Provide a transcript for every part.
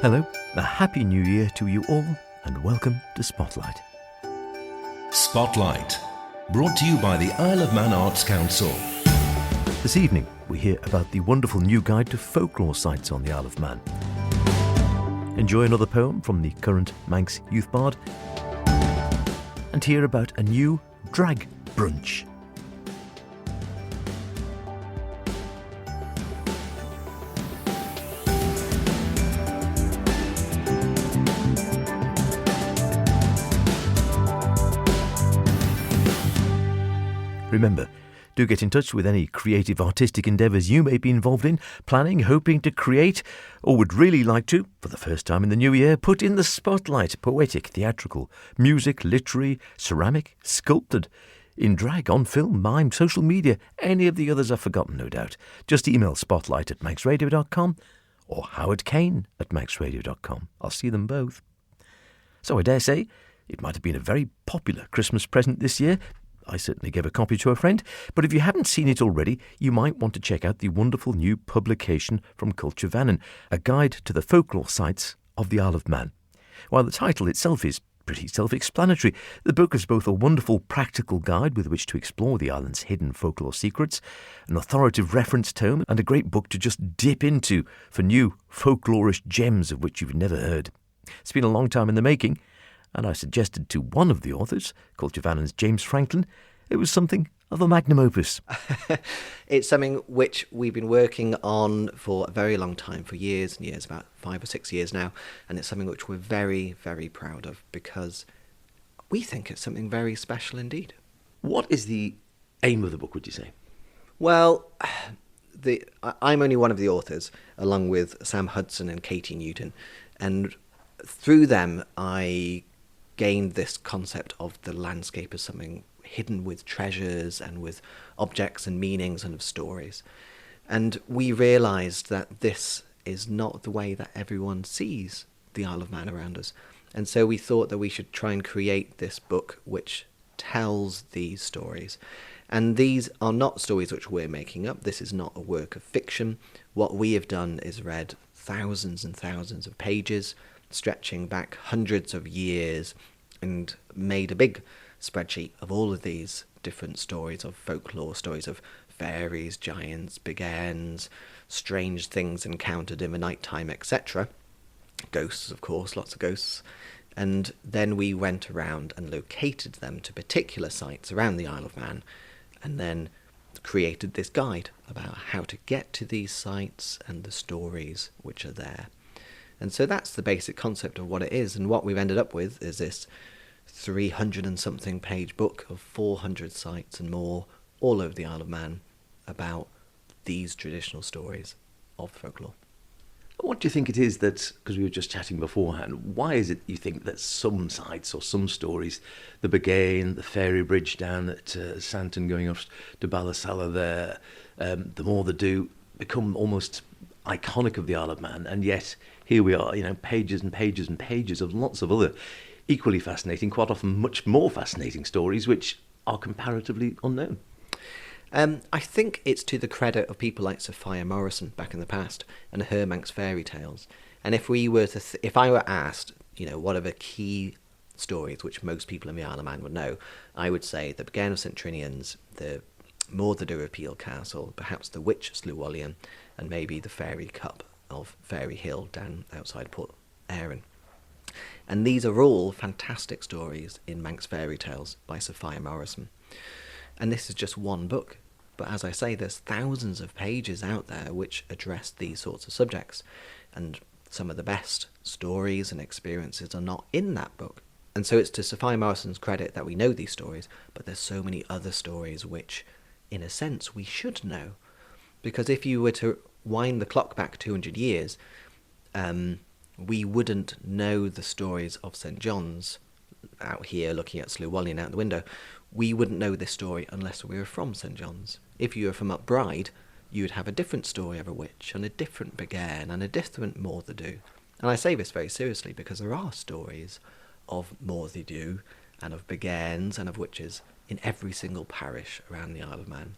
Hello, a happy new year to you all, and welcome to Spotlight. Spotlight, brought to you by the Isle of Man Arts Council. This evening, we hear about the wonderful new guide to folklore sites on the Isle of Man. Enjoy another poem from the current Manx Youth Bard, and hear about a new drag brunch. Remember, do get in touch with any creative artistic endeavours you may be involved in, planning, hoping to create, or would really like to, for the first time in the new year, put in the spotlight: poetic, theatrical, music, literary, ceramic, sculpted, in drag, on film, mime, social media, any of the others I've forgotten, no doubt. Just email spotlight@manxradio.com or howardkane@manxradio.com. I'll see them both. So I dare say it might have been a very popular Christmas present this year. I certainly gave a copy to a friend, but if you haven't seen it already, you might want to check out the wonderful new publication from Culture Vannin, a guide to the folklore sites of the Isle of Man. While the title itself is pretty self-explanatory, the book is both a wonderful practical guide with which to explore the island's hidden folklore secrets, an authoritative reference tome, and a great book to just dip into for new folklorish gems of which you've never heard. It's been a long time in the making, and I suggested to one of the authors, Culture Vannin's James Franklin, it was something of a magnum opus. It's something which we've been working on for a very long time, for years and years, about 5 or 6 years now, and it's something which we're very, very proud of because we think it's something very special indeed. What is the aim of the book, would you say? Well, I'm only one of the authors, along with Sam Hudson and Katie Newton, and through them I gained this concept of the landscape as something hidden with treasures and with objects and meanings and of stories. And we realised that this is not the way that everyone sees the Isle of Man around us. And so we thought that we should try and create this book which tells these stories. And these are not stories which we're making up. This is not a work of fiction. What we have done is read thousands and thousands of pages, stretching back hundreds of years, and made a big spreadsheet of all of these different stories of folklore, stories of fairies, giants, beguines, strange things encountered in the night time, etc. Ghosts, of course, lots of ghosts. And then we went around and located them to particular sites around the Isle of Man, and then created this guide about how to get to these sites and the stories which are there. And so that's the basic concept of what it is. And what we've ended up with is this 300 and something page book of 400 sites and more all over the Isle of Man about these traditional stories of folklore. What do you think it is that, because we were just chatting beforehand, why is it you think that some sites or some stories, the Begain, the ferry bridge down at Santon going off to Ballasalla there, the More the Do, become almost iconic of the Isle of Man, and yet here we are, pages and pages and pages of lots of other equally fascinating, quite often much more fascinating stories which are comparatively unknown? I think it's to the credit of people like Sophia Morrison back in the past and her Manx fairy tales. And if we were to, if I were asked, what are the key stories which most people in the Isle of Man would know, I would say the Begain of St Trinians, the More the Do of Peel Castle, perhaps the Witch of Slewollian, and maybe the Fairy Cup of Fairy Hill down outside Port Erin. And these are all fantastic stories in Manx fairy tales by Sophia Morrison. And this is just one book. But as I say, there's thousands of pages out there which address these sorts of subjects. And some of the best stories and experiences are not in that book. And so it's to Sophia Morrison's credit that we know these stories, but there's so many other stories which, in a sense, we should know. Because if you were to wind the clock back 200 years, we wouldn't know the stories of St John's out here looking at Slewollian out the window. We wouldn't know this story unless we were from St John's. If you were from Upbride, you would have a different story of a witch and a different Begain and a different More the Do. And I say this very seriously because there are stories of More the Do and of Begains and of witches in every single parish around the Isle of Man.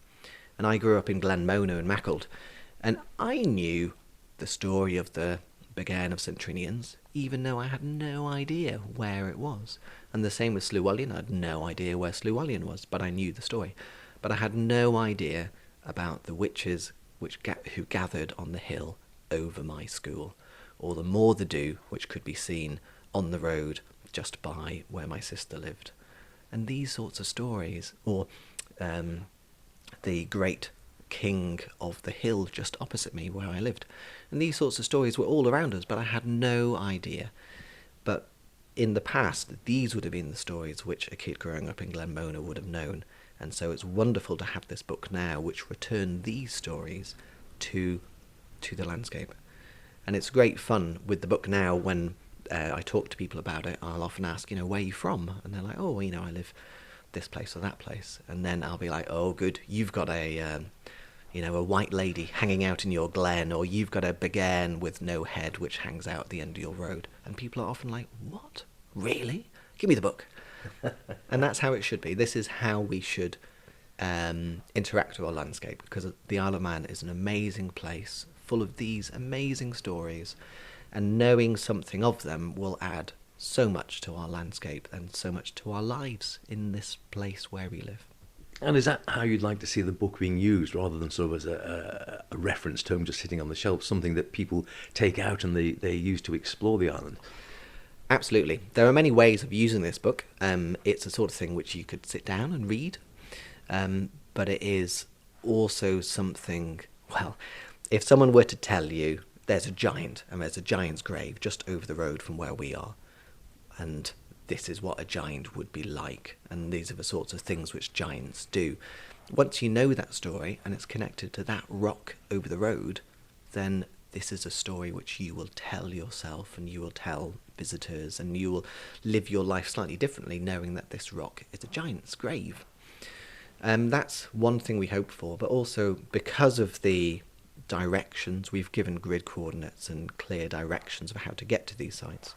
And I grew up in Glenmona and Mackald, and I knew the story of the Begairn of St Trinian's, even though I had no idea where it was. And the same with Slewallion. I had no idea where Slewallion was, but I knew the story. But I had no idea about the witches who gathered on the hill over my school, or the More the Do, which could be seen on the road just by where my sister lived. And these sorts of stories, or the great king of the hill just opposite me where I lived. And these sorts of stories were all around us, but I had no idea. But in the past, these would have been the stories which a kid growing up in Glenmona would have known. And so it's wonderful to have this book now which return these stories to the landscape. And it's great fun with the book now. When I talk to people about it, I'll often ask, where are you from? And they're like, oh, I live this place or that place. And then I'll be like, oh, good, you've got a white lady hanging out in your glen, or you've got a begairn with no head which hangs out at the end of your road. And people are often like, what? Really? Give me the book. And that's how it should be. This is how we should interact with our landscape, because the Isle of Man is an amazing place full of these amazing stories, and knowing something of them will add so much to our landscape and so much to our lives in this place where we live. And is that how you'd like to see the book being used, rather than sort of as a reference term just sitting on the shelf, something that people take out and they use to explore the island? Absolutely. There are many ways of using this book. It's a sort of thing which you could sit down and read, but it is also something, well, if someone were to tell you there's a giant, and there's a giant's grave just over the road from where we are, and this is what a giant would be like, and these are the sorts of things which giants do. Once you know that story, and it's connected to that rock over the road, then this is a story which you will tell yourself, and you will tell visitors, and you will live your life slightly differently, knowing that this rock is a giant's grave. That's one thing we hope for, but also because of the directions, we've given grid coordinates and clear directions of how to get to these sites.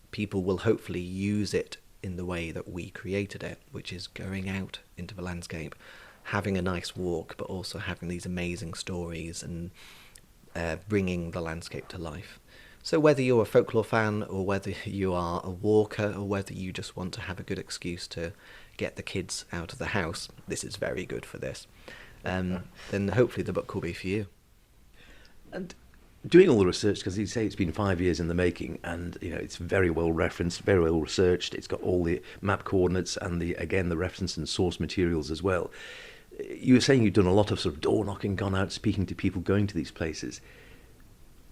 People will hopefully use it in the way that we created it, which is going out into the landscape, having a nice walk, but also having these amazing stories and bringing the landscape to life. So whether you're a folklore fan, or whether you are a walker, or whether you just want to have a good excuse to get the kids out of the house, this is very good for this. Then hopefully the book will be for you. And doing all the research, because you say it's been 5 years in the making, and it's very well referenced, very well researched. It's got all the map coordinates and the reference and source materials as well. You were saying you've done a lot of sort of door knocking, gone out speaking to people, going to these places.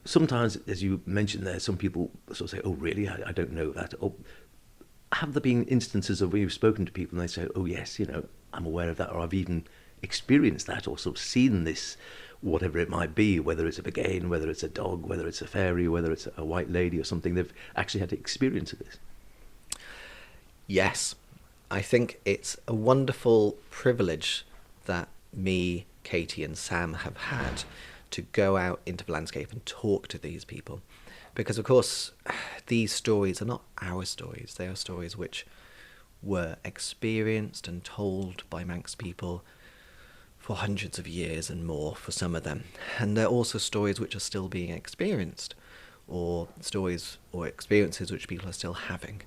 Sometimes, as you mentioned there, some people sort of say, oh really, I don't know that. Or have there been instances of where you've spoken to people and they say, oh yes, I'm aware of that, or I've even experienced that, or sort of seen this, whatever it might be, whether it's a begairn, whether it's a dog, whether it's a fairy, whether it's a white lady or something, they've actually had experience of this? Yes, I think it's a wonderful privilege that me, Katie and Sam have had to go out into the landscape and talk to these people. Because of course, these stories are not our stories, they are stories which were experienced and told by Manx people for hundreds of years and more for some of them. And they're also stories which are still being experienced, or stories or experiences which people are still having.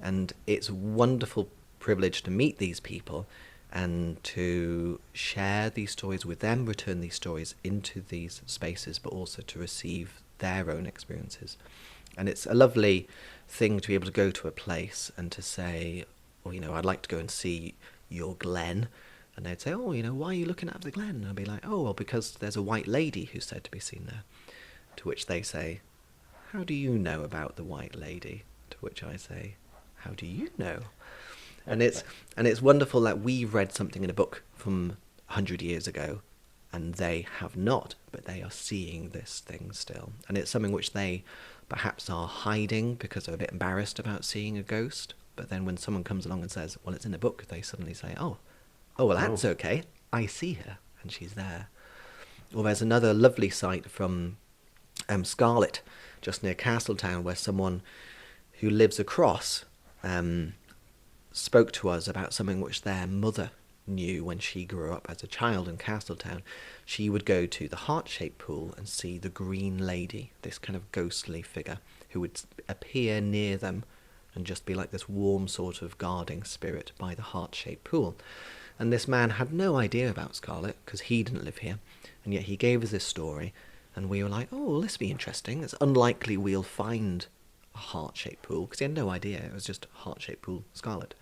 And it's a wonderful privilege to meet these people and to share these stories with them, return these stories into these spaces, but also to receive their own experiences. And it's a lovely thing to be able to go to a place and to say, well, I'd like to go and see your glen. And they'd say, oh, why are you looking at the glen? And I'd be like, oh, well, because there's a white lady who's said to be seen there. To which they say, how do you know about the white lady? To which I say, how do you know? And it's wonderful that we've read something in a book from 100 years ago, and they have not, but they are seeing this thing still. And it's something which they perhaps are hiding because they're a bit embarrassed about seeing a ghost. But then when someone comes along and says, well, it's in a book, they suddenly say, oh, well, that's okay. I see her, and she's there. Or there's another lovely site from Scarlet, just near Castletown, where someone who lives across spoke to us about something which their mother knew when she grew up as a child in Castletown, she would go to the heart-shaped pool and see the Green Lady, this kind of ghostly figure who would appear near them and just be like this warm sort of guarding spirit by the heart-shaped pool. And this man had no idea about Scarlet because he didn't live here, and yet he gave us this story, and we were like, oh, well, this will be interesting. It's unlikely we'll find a heart-shaped pool, because he had no idea. It was just a heart-shaped pool, Scarlet.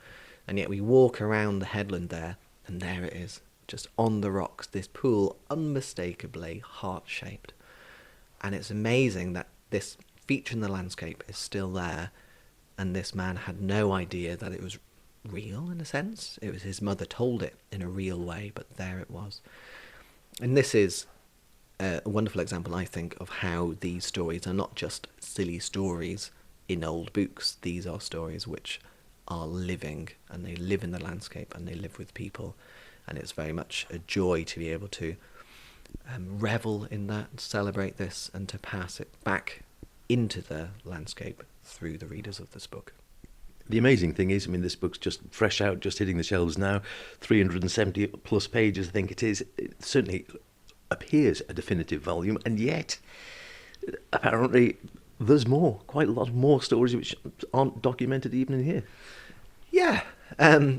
And yet we walk around the headland there, and there it is, just on the rocks, this pool, unmistakably heart-shaped. And it's amazing that this feature in the landscape is still there, and this man had no idea that it was real, in a sense. It was his mother told it in a real way, but there it was. And this is a wonderful example, I think, of how these stories are not just silly stories in old books. These are stories which are living, and they live in the landscape, and they live with people, and it's very much a joy to be able to revel in that, celebrate this, and to pass it back into the landscape through the readers of this book. The amazing thing is, I mean, this book's just fresh out, just hitting the shelves now, 370 plus pages, I think it is. It certainly appears a definitive volume, and yet, apparently, there's more, quite a lot more stories which aren't documented even in here. Yeah,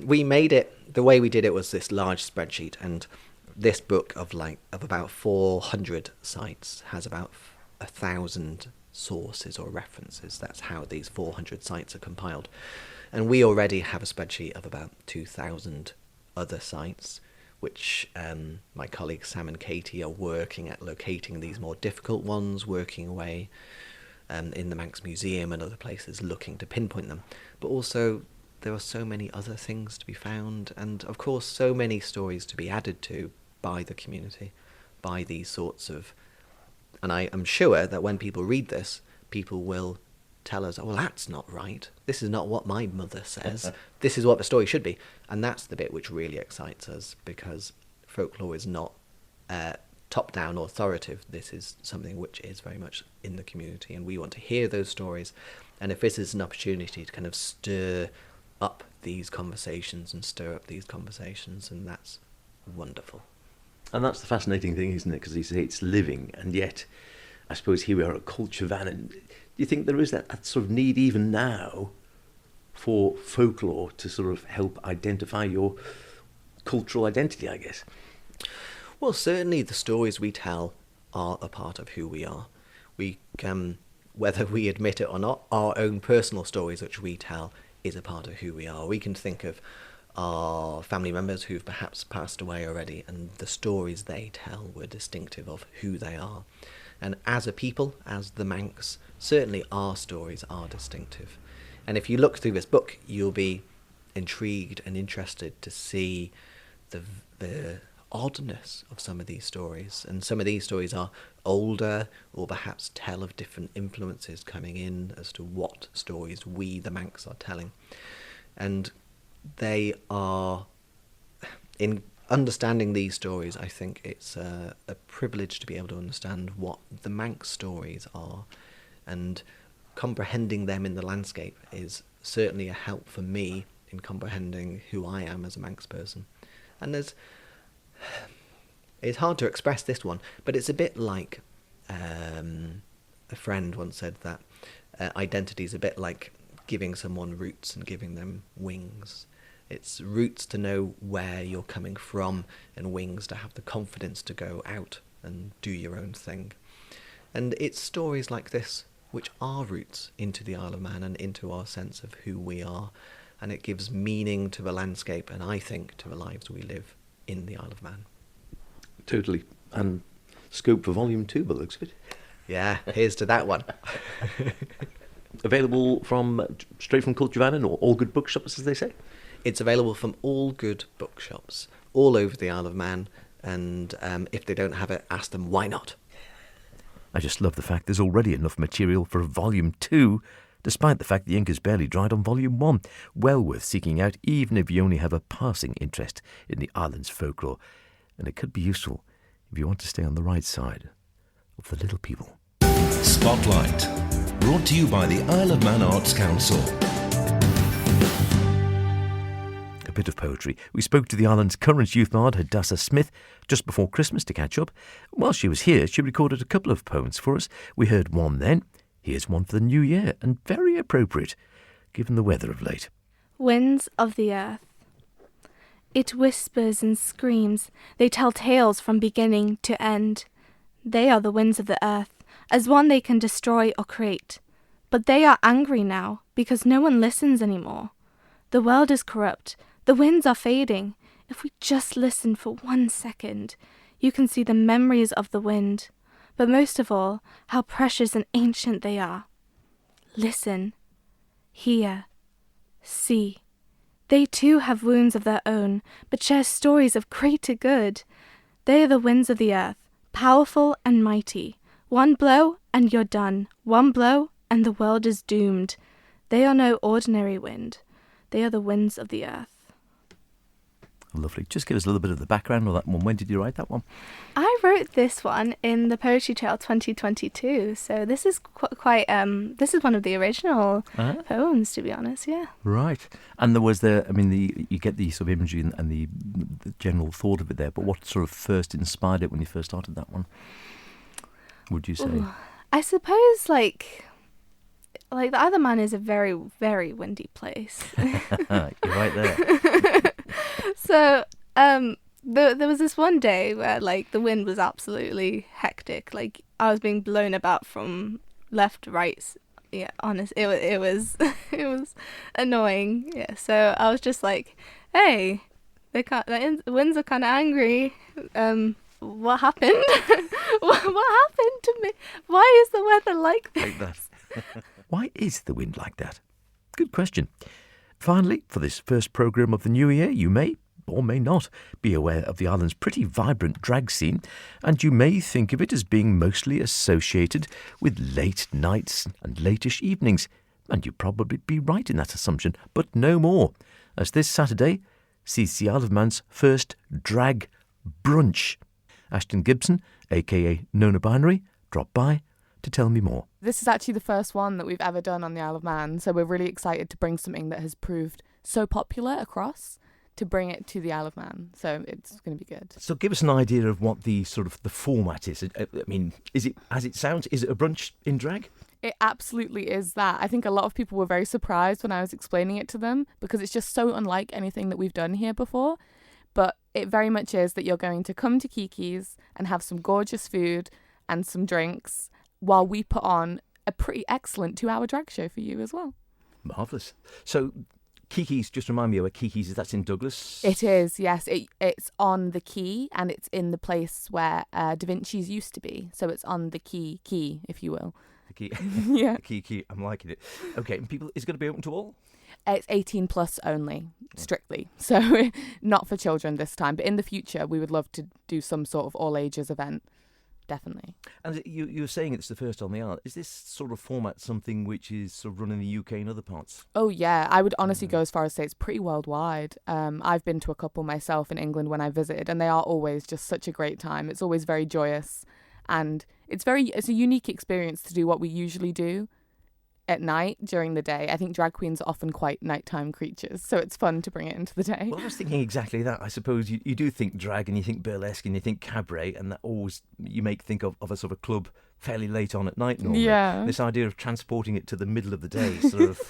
we made it, the way we did it was this large spreadsheet, and this book of about 400 sites has about 1,000 sources or references. That's how these 400 sites are compiled. And we already have a spreadsheet of about 2,000 other sites, which my colleagues Sam and Katie are working at locating these more difficult ones, working away in the Manx Museum and other places, looking to pinpoint them. But also, there are so many other things to be found, and of course so many stories to be added to by the community, by these sorts of... And I am sure that when people read this, people will tell us, oh, well, that's not right. This is not what my mother says. This is what the story should be. And that's the bit which really excites us, because folklore is not top-down authoritative. This is something which is very much in the community, and we want to hear those stories. And if this is an opportunity to kind of stir up these conversations, and that's wonderful. And that's the fascinating thing, isn't it? Because you say it's living, and yet, I suppose here we are at Culture Van, and do you think there is that sort of need even now for folklore to sort of help identify your cultural identity, I guess? Well, certainly the stories we tell are a part of who we are. We, whether we admit it or not, our own personal stories which we tell is a part of who we are. We can think of our family members who've perhaps passed away already, and the stories they tell were distinctive of who they are. And as a people, as the Manx, certainly our stories are distinctive. And if you look through this book, you'll be intrigued and interested to see the oddness of some of these stories. And some of these stories are older, or perhaps tell of different influences coming in as to what stories we, the Manx, are telling. And they are, in understanding these stories, I think it's a privilege to be able to understand what the Manx stories are, and comprehending them in the landscape is certainly a help for me in comprehending who I am as a Manx person. And it's hard to express this one, but it's a bit like a friend once said that identity is a bit like giving someone roots and giving them wings. It's roots to know where you're coming from, and wings to have the confidence to go out and do your own thing. And it's stories like this which are roots into the Isle of Man and into our sense of who we are, and it gives meaning to the landscape, and I think to the lives we live in the Isle of Man. Totally. And scope for volume 2, by the looks of it. Yeah, here's to that one. Available straight from Culture Van, or all good bookshops, as they say? It's available from all good bookshops all over the Isle of Man, and if they don't have it, ask them why not. I just love the fact there's already enough material for volume 2, despite the fact the ink is barely dried on volume 1. Well worth seeking out, even if you only have a passing interest in the island's folklore. And it could be useful if you want to stay on the right side of the little people. Spotlight, brought to you by the Isle of Man Arts Council. A bit of poetry. We spoke to the island's current Youth Bard Haddasah Smith just before Christmas to catch up. While she was here, she recorded a couple of poems for us. We heard one then. Here's one for the new year, and very appropriate, given the weather of late. Winds of the Earth. It whispers and screams. They tell tales from beginning to end. They are the winds of the earth, as one they can destroy or create. But they are angry now, because no one listens anymore. The world is corrupt. The winds are fading. If we just listen for 1 second, you can see the memories of the wind. But most of all, how precious and ancient they are. Listen. Hear. See. They too have wounds of their own, but share stories of greater good. They are the winds of the earth, powerful and mighty. One blow and you're done. One blow and the world is doomed. They are no ordinary wind. They are the winds of the earth. Lovely. Just give us a little bit of the background on that one. When did you write that one? I wrote this one in the Poetry Trail 2022, so this is this is one of the original poems, to be honest, yeah. Right. And you get the sort of imagery and the general thought of it there, but what sort of first inspired it when you first started that one, would you say? Ooh, I suppose, like the Isle of Man is a very, very windy place. You're right there. So, there was this one day where, like, the wind was absolutely hectic. Like, I was being blown about from left to right. Yeah, honest, it was it was annoying. Yeah, so I was just like, hey, the winds are kind of angry. What happened? what happened to me? Why is the weather like this? Why is the wind like that? Good question. Finally, for this first programme of the new year, you may or may not be aware of the island's pretty vibrant drag scene, and you may think of it as being mostly associated with late nights and latish evenings, and you'd probably be right in that assumption, but no more, as this Saturday sees the Isle of Man's first drag brunch. Ashton Gibson, aka Nona Binary, dropped by to tell me more. This is actually the first one that we've ever done on the Isle of Man, so we're really excited to bring something that has proved so popular across, to bring it to the Isle of Man. So it's going to be good. So give us an idea of what the sort of the format is. I mean, is it as it sounds? Is it a brunch in drag? It absolutely is that. I think a lot of people were very surprised when I was explaining it to them, because it's just so unlike anything that we've done here before. But it very much is that you're going to come to Kiki's and have some gorgeous food and some drinks while we put on a pretty excellent 2-hour drag show for you as well. Marvellous. So Kiki's, just remind me where Kiki's is. That's in Douglas? It is, yes. It's on the quay, and it's in the place where Da Vinci's used to be. So it's on the quay, if you will. The key. Yeah. Key. I'm liking it. Okay, and people, is it going to be open to all? It's 18 plus only, strictly. So not for children this time. But in the future, we would love to do some sort of all ages event. Definitely. And you were saying it's the first on the island. Is this sort of format something which is sort of run in the UK and other parts? Oh, yeah. I would honestly go as far as say it's pretty worldwide. I've been to a couple myself in England when I visited, and they are always just such a great time. It's always very joyous, and it's a unique experience to do what we usually do at night during the day. I think drag queens are often quite nighttime creatures, so it's fun to bring it into the day. Well, I was thinking exactly that. I suppose you do think drag and you think burlesque and you think cabaret, and that always you make think of a sort of club fairly late on at night normally. Yeah. This idea of transporting it to the middle of the day sort of...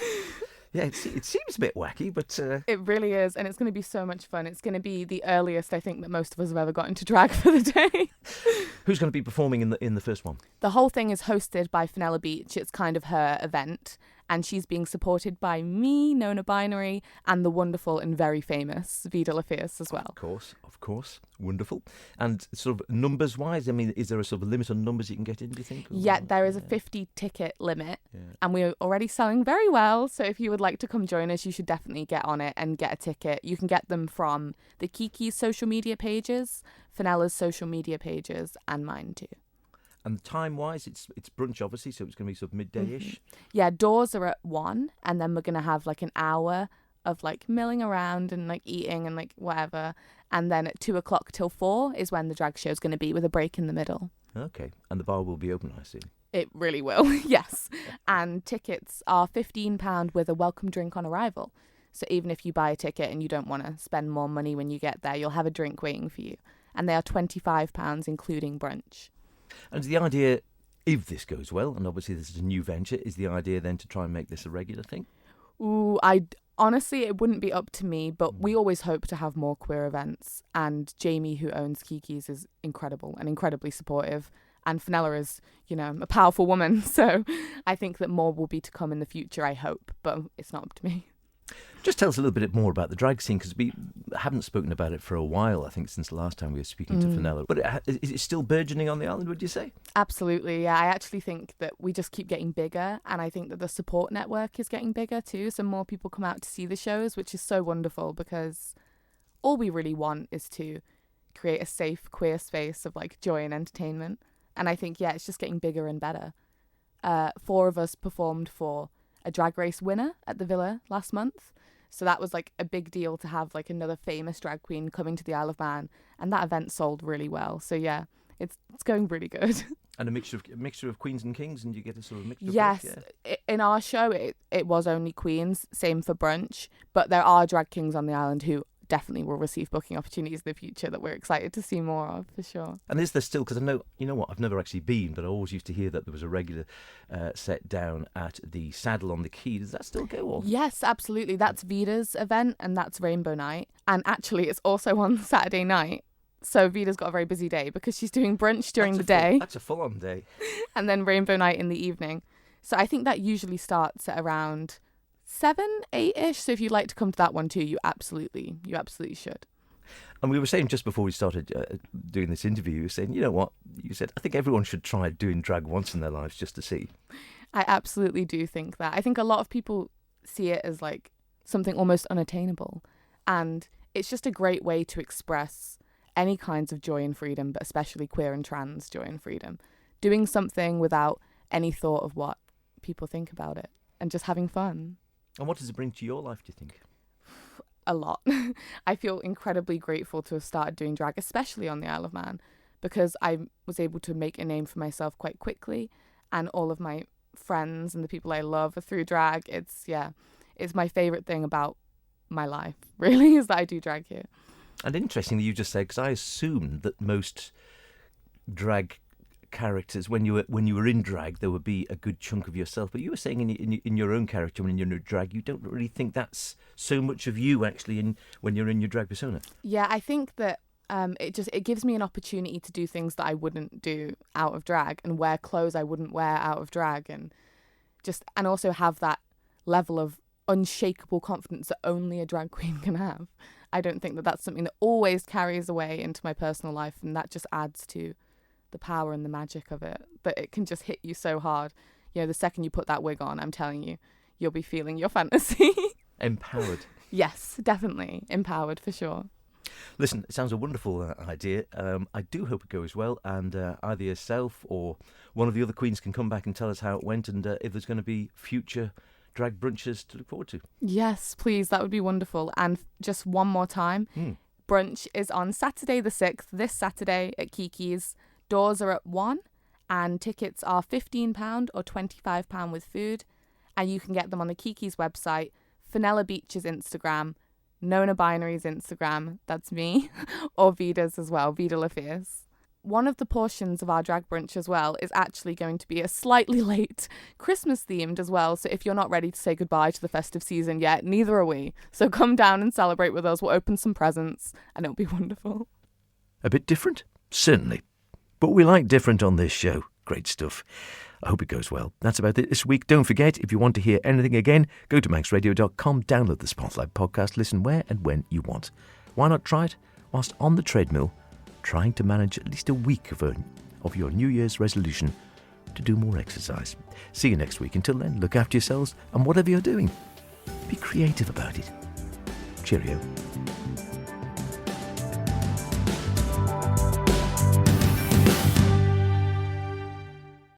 Yeah, it seems a bit wacky, but... It really is, and it's going to be so much fun. It's going to be the earliest, I think, that most of us have ever got into drag for the day. Who's going to be performing in the first one? The whole thing is hosted by Fenella Beach. It's kind of her event, and she's being supported by me, Nona Binary, and the wonderful and very famous Vida La Fierce as well. Of course. Wonderful. And sort of numbers-wise, I mean, is there a sort of limit on numbers you can get in, do you think? Yeah, there is a 50 ticket limit, and we're already selling very well, so if you would like to come join us, you should definitely get on it and get a ticket. You can get them from the Kiki's social media pages, Fenella's social media pages, and mine too. And time-wise, it's brunch, obviously, so it's going to be sort of midday-ish? Mm-hmm. Yeah, doors are at 1, and then we're going to have like an hour of like milling around and like eating and like whatever. And then at 2 o'clock till 4 is when the drag show is going to be, with a break in the middle. Okay. And the bar will be open, I assume? It really will, yes. And tickets are £15 with a welcome drink on arrival. So even if you buy a ticket and you don't want to spend more money when you get there, you'll have a drink waiting for you. And they are £25, including brunch. And the idea, if this goes well, and obviously this is a new venture, is the idea then to try and make this a regular thing? Ooh, honestly, it wouldn't be up to me, but we always hope to have more queer events. And Jamie, who owns Kiki's, is incredible and incredibly supportive. And Fenella is, a powerful woman. So I think that more will be to come in the future, I hope. But it's not up to me. Just tell us a little bit more about the drag scene, because we haven't spoken about it for a while, I think, since the last time we were speaking to Fenella. But is it still burgeoning on the island, would you say? Absolutely, yeah. I actually think that we just keep getting bigger, and I think that the support network is getting bigger too, so more people come out to see the shows, which is so wonderful, because all we really want is to create a safe queer space of joy and entertainment. And I think, it's just getting bigger and better. 4 of us performed for a drag race winner at the Villa last month. So that was a big deal to have another famous drag queen coming to the Isle of Man, and that event sold really well. So it's going really good. And a mixture of queens and kings, and you get a sort of mixture of yes, both, yeah. In our show it was only queens, same for brunch, but there are drag kings on the island who definitely will receive booking opportunities in the future that we're excited to see more of, for sure. And is there still, because I know, I've never actually been, but I always used to hear that there was a regular set down at the Saddle on the Quay. Does that still go on? Yes, absolutely. That's Vida's event, and that's Rainbow Night. And actually, it's also on Saturday night. So Vida's got a very busy day because she's doing brunch during the day. That's a full-on day. And then Rainbow Night in the evening. So I think that usually starts at around 7, 8-ish. So if you'd like to come to that one too, you absolutely should. And we were saying just before we started doing this interview, you were saying, you know what? You said, I think everyone should try doing drag once in their lives just to see. I absolutely do think that. I think a lot of people see it as something almost unattainable. And it's just a great way to express any kinds of joy and freedom, but especially queer and trans joy and freedom. Doing something without any thought of what people think about it and just having fun. And what does it bring to your life, do you think? A lot. I feel incredibly grateful to have started doing drag, especially on the Isle of Man, because I was able to make a name for myself quite quickly, and all of my friends and the people I love are through drag. It's my favourite thing about my life, really, is that I do drag here. And interesting that you just said, because I assumed that most drag characters, when you were in drag, there would be a good chunk of yourself. But you were saying in your own character, when you're in drag, you don't really think that's so much of you actually when you're in your drag persona. Yeah, I think that it gives me an opportunity to do things that I wouldn't do out of drag, and wear clothes I wouldn't wear out of drag, and also have that level of unshakable confidence that only a drag queen can have. I don't think that that's something that always carries away into my personal life, and that just adds to the power and the magic of it, that it can just hit you so hard. The second you put that wig on, I'm telling you, you'll be feeling your fantasy. Empowered. Yes, definitely. Empowered, for sure. Listen, it sounds a wonderful idea. I do hope it goes well, and either yourself or one of the other queens can come back and tell us how it went, and if there's going to be future drag brunches to look forward to. Yes, please, that would be wonderful. And just one more time, brunch is on Saturday the 6th, this Saturday at Kiki's. Doors are at 1, and tickets are £15 or £25 with food, and you can get them on the Kiki's website, Fenella Beach's Instagram, Nona Binary's Instagram, that's me, or Vida's as well, Vida LaFierce. One of the portions of our drag brunch as well is actually going to be a slightly late Christmas themed as well. So if you're not ready to say goodbye to the festive season yet, neither are we. So come down and celebrate with us. We'll open some presents and it'll be wonderful. A bit different? Certainly. But we like different on this show. Great stuff. I hope it goes well. That's about it this week. Don't forget, if you want to hear anything again, go to manxradio.com, download the Spotlight podcast, listen where and when you want. Why not try it whilst on the treadmill, trying to manage at least a week of your New Year's resolution to do more exercise. See you next week. Until then, look after yourselves, and whatever you're doing, be creative about it. Cheerio.